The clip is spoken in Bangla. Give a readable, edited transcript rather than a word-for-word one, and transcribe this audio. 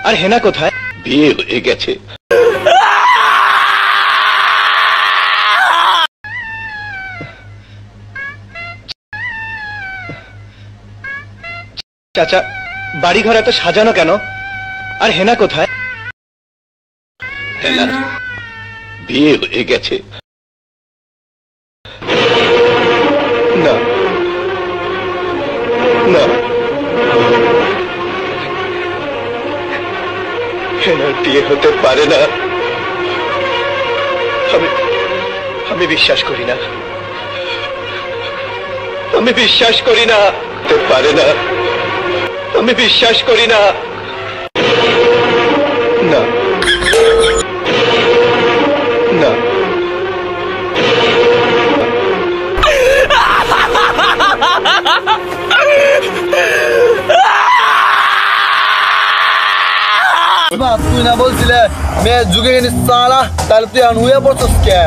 আর হেনা কোথায়? বিয়ে হয়ে গেছে। চাচা, বাড়িঘর এত সাজানো কেন? আর হেনা কোথায়? হেনা বিয়ে হয়ে গেছে। না না, হেনার বিয়ে হতে পারে না। আমি বিশ্বাস করি না, আমি বিশ্বাস করি না। হতে পারে না, আমি বিশ্বাস করি না। না না, তুই না বলছিলে মেয়ে যুগে সালা, তাহলে তুই আনুয়া পড়ছস কে?